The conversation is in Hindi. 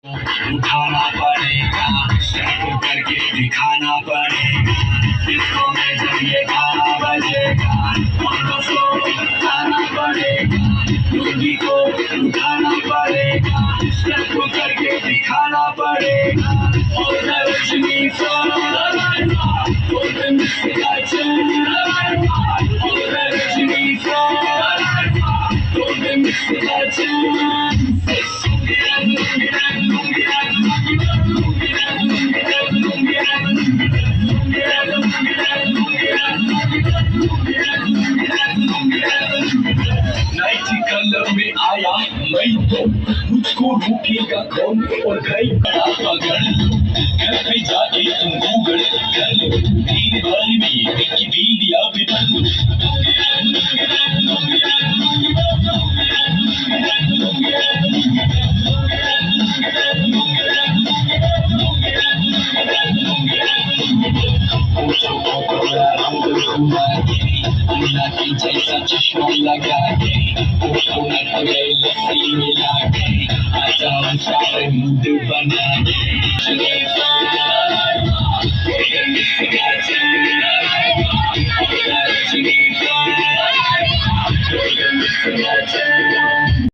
उठाना पड़ेगा, सबको करके दिखाना पड़ेगा। इसको में जब ये गाना बजेगा, दोनों को उठाना पड़ेगा, लुंगी को उठाना पड़ेगा, सबको करके दिखाना पड़ेगा। और रजनी कलर में आया मैं तो मुझको रोकेगा कौन और गई बड़ा पगड़ घर पे जाके तुम गूगल कर लो मेरे बारे में विकिपीडिया पे पढ़ लो जैसा चश्मा लगा के लस्सी मिला के आजा सारे मुद्दे बना के